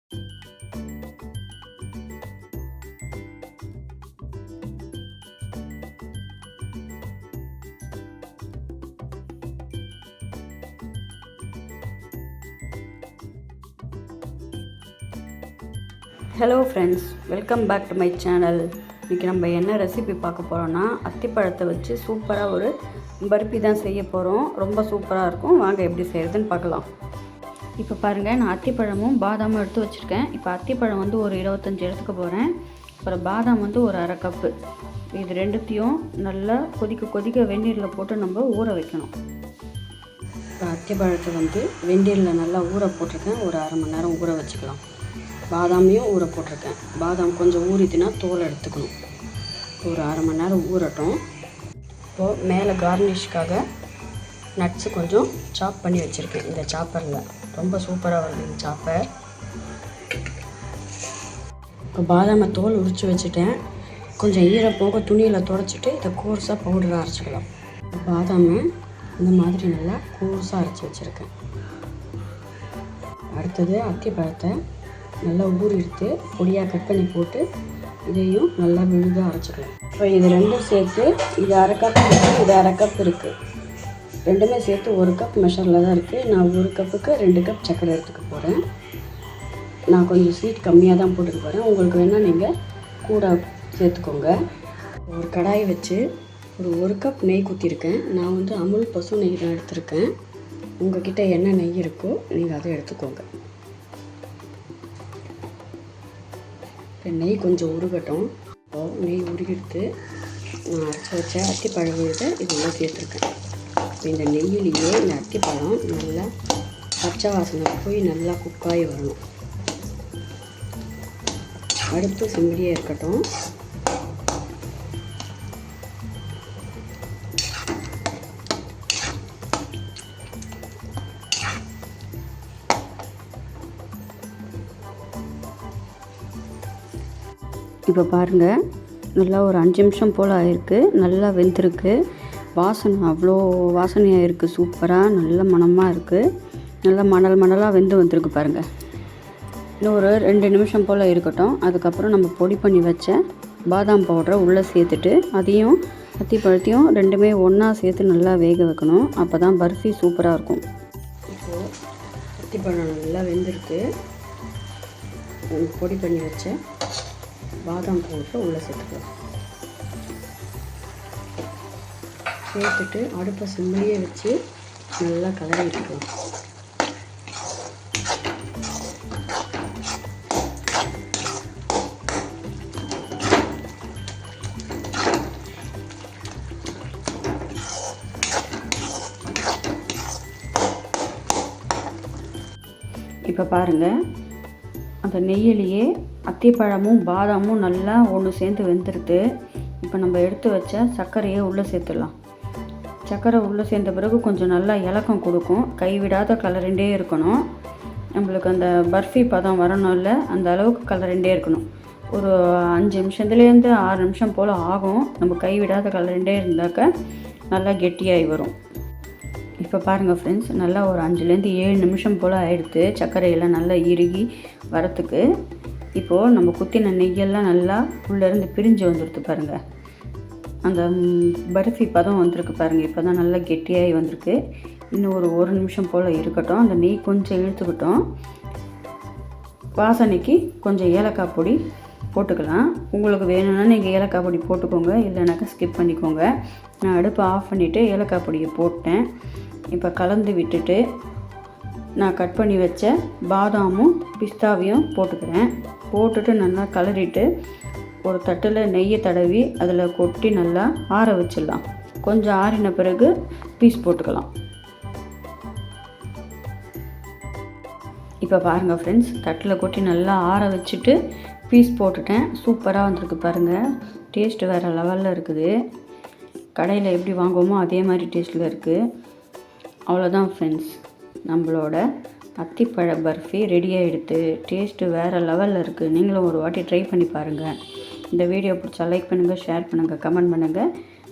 Hello friends, welcome back to my channel. இன்றைக்கி நம்ம என்ன ரெசிபி பார்க்க போகிறோன்னா, அத்திப்பழத்தை வச்சு சூப்பராக ஒரு பர்பி தான் செய்ய போகிறோம். ரொம்ப சூப்பராக இருக்கும். வாங்க எப்படி செய்கிறதுன்னு பார்க்கலாம். இப்போ பாருங்கள், நான் அத்திப்பழமும் பாதாமும் எடுத்து வச்சுருக்கேன். இப்போ அத்திப்பழம் வந்து ஒரு 25 எடுத்துக்க போகிறேன். அப்புறம் பாதாம் வந்து ஒரு அரை கப்பு. இது ரெண்டுத்தையும் நல்லா கொதிக்க வெந்நீரில் போட்டு நம்ம ஊற வைக்கணும். இப்போ அத்திப்பழத்தை வந்து வெந்நீரில் நல்லா ஊற போட்டிருக்கேன். ஒரு அரை மணி நேரம் ஊற வச்சுக்கலாம். பாதாமையும் ஊற போட்டிருக்கேன். பாதாம் கொஞ்சம் ஊறிதுன்னா தோல் எடுத்துக்கணும். ஒரு அரை மணி நேரம் ஊறட்டும். இப்போது மேலே கார்னிஷ்காக நட்ஸு கொஞ்சம் சாப் பண்ணி வச்சுருக்கேன். இந்த சாப்பரில் ரொம்ப சூப்பராக வருது இந்த சாப்பர். இப்போ பாதாமை தோல் உரித்து வச்சுட்டேன். கொஞ்சம் ஈரம் போக துணியில் துடைச்சிட்டு இதை கோர்ஸாக பவுடராக அரைச்சிக்கலாம். பாதாமை இந்த மாதிரி நல்லா கோர்ஸாக அரைச்சி வச்சுருக்கேன். அடுத்தது அத்திப்பழத்தை நல்லா ஊறி எடுத்து பொடியாக கட் பண்ணி போட்டு இதையும் நல்லா விழுதாக அரைச்சிக்கலாம். இப்போ இது ரெண்டும் சேர்த்து இது அரை கப் இருக்குது, இது அரை கப் இருக்குது. ரெண்டுமே சேர்த்து 1 கப் மெஷரில் தான் இருக்குது. நான் 1 கப்புக்கு 2 கப் சர்க்கரை எடுத்துக்க போகிறேன். நான் கொஞ்சம் ஸ்வீட் கம்மியாக தான் போட்டுக்க போகிறேன். உங்களுக்கு வேணால் நீங்கள் கூட சேர்த்துக்கோங்க. ஒரு கடாயை வச்சு ஒரு 1 கப் நெய் ஊற்றிருக்கேன். நான் வந்து அமுல் பசு நெய் தான் எடுத்திருக்கேன். உங்கள்கிட்ட என்ன நெய் இருக்கோ நீங்கள் அதை எடுத்துக்கோங்க. நெய் கொஞ்சம் உருகட்டும். இப்போது நெய் உருகிடுத்து நான் அரைச்சி வச்ச அத்திப்பழம் விழுதை இதெல்லாம் சேர்த்துருக்கேன். இந்த நெய்யிலேயே இந்த அத்திப்பழம் நல்லா பச்சை வாசனை போய் நல்லா குக்காகி வரணும். அடுப்பு சிம்மிலியே இருக்கட்டும். இப்போ பாருங்கள், நல்லா ஒரு 5 நிமிஷம் போல் ஆகிருக்கு. நல்லா வெந்திருக்கு. வாசனை அவ்வளோ வாசனையாக இருக்குது. சூப்பராக நல்ல மணமாக இருக்குது. நல்லா மணலாக வெந்து வந்திருக்கு பாருங்கள். இன்னும் ஒரு 2 நிமிஷம் போல் இருக்கட்டும். அதுக்கப்புறம் நம்ம பொடி பண்ணி வச்ச பாதாம் பவுடரை உள்ளே சேர்த்துட்டு அதையும் அத்திப்பழத்தையும் ரெண்டுமே ஒன்றா சேர்த்து நல்லா வேக வைக்கணும். அப்போ தான் பர்ஃபி சூப்பராக இருக்கும். இப்போது அத்திப்பழம் நல்லா வெந்திருக்கு. பொடி பண்ணி வச்ச பாதாம் பவுடரை உள்ளே சேர்த்துக்கலாம். சேர்த்துட்டு அடுப்பை சிம்மிலேயே வச்சு நல்லா கலரி விட்டுக்கலாம். இப்போ பாருங்கள், அந்த நெய்யிலேயே அத்திப்பழமும் பாதாமும் நல்லா ஒன்று சேர்ந்து வெந்துடுது. இப்போ நம்ம எடுத்து வச்ச சர்க்கரையை உள்ளே சேர்த்துடலாம். சர்க்கரை உள்ளே சேர்ந்த பிறகு கொஞ்சம் நல்லா இலக்கம் கொடுக்கும். கைவிடாத கலரிண்டே இருக்கணும். நம்மளுக்கு அந்த பர்ஃபி பதம் வரணும், இல்லை அந்த அளவுக்கு கலரிண்டே இருக்கணும். ஒரு 5 நிமிஷத்துலேருந்து 6 நிமிஷம் போல் ஆகும். நம்ம கைவிடாத கலரிண்டே இருந்தாக்க நல்லா கெட்டியாகி வரும். இப்போ பாருங்கள் ஃப்ரெண்ட்ஸ், நல்லா ஒரு 5லேருந்து 7 நிமிஷம் போல் ஆகிடுது சர்க்கரையெல்லாம் நல்லா இறுகி வரத்துக்கு. இப்போது நம்ம குத்தின நெய்யெல்லாம் நல்லா உள்ளேருந்து பிரிஞ்சு வந்துடுது பாருங்கள். அந்த பர்ஃபி பதம் வந்திருக்கு பாருங்கள். இப்போ தான் நல்லா கெட்டியாகி வந்திருக்கு. இன்னும் ஒரு 1 நிமிஷம் போல் இருக்கட்டும். அந்த நெய் கொஞ்சம் இழுத்துக்கிட்டோம். வாசனைக்கு கொஞ்சம் ஏலக்காய் பொடி போட்டுக்கலாம். உங்களுக்கு வேணும்னா நீங்கள் ஏலக்காய் பொடி போட்டுக்கோங்க, இல்லைனாக்கா ஸ்கிப் பண்ணிக்கோங்க. நான் அடுப்பை ஆஃப் பண்ணிவிட்டு ஏலக்காய் பொடியை போட்டேன். இப்போ கலந்து விட்டுட்டு நான் கட் பண்ணி வச்ச பாதாமும் பிஸ்தாவையும் போட்டுக்கிறேன். போட்டுட்டு நல்லா கலரிட்டு ஒரு தட்டில் நெய்யை தடவி அதில் கொட்டி நல்லா ஆற வச்சிடலாம். கொஞ்சம் ஆறின பிறகு பீஸ் போட்டுக்கலாம். இப்போ பாருங்கள் ஃப்ரெண்ட்ஸ், தட்டில் கொட்டி நல்லா ஆற வச்சுட்டு பீஸ் போட்டுட்டேன். சூப்பராக வந்திருக்கு பாருங்கள். டேஸ்ட்டு வேறு லெவலில் இருக்குது. கடையில் எப்படி வாங்குவோமோ அதே மாதிரி டேஸ்ட்டில் இருக்குது. அவ்வளோதான் ஃப்ரெண்ட்ஸ், நம்மளோட அத்திப்பழ பர்ஃபி ரெடி ஆகிடுது. டேஸ்ட்டு வேறு லெவலில் இருக்குது. நீங்களும் ஒரு வாட்டி ட்ரை பண்ணி பாருங்கள். இந்த வீடியோ பிடிச்சா லைக் பண்ணுங்கள், ஷேர் பண்ணுங்கள், கமெண்ட் பண்ணுங்கள்.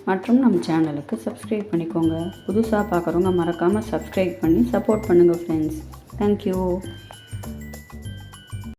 மற்றும் நம்ம சேனலுக்கு சப்ஸ்கிரைப் பண்ணிக்கோங்க. புதுசாக பார்க்குறவங்க மறக்காமல் சப்ஸ்கிரைப் பண்ணி சப்போர்ட் பண்ணுங்கள் ஃப்ரெண்ட்ஸ். தேங்க்யூ.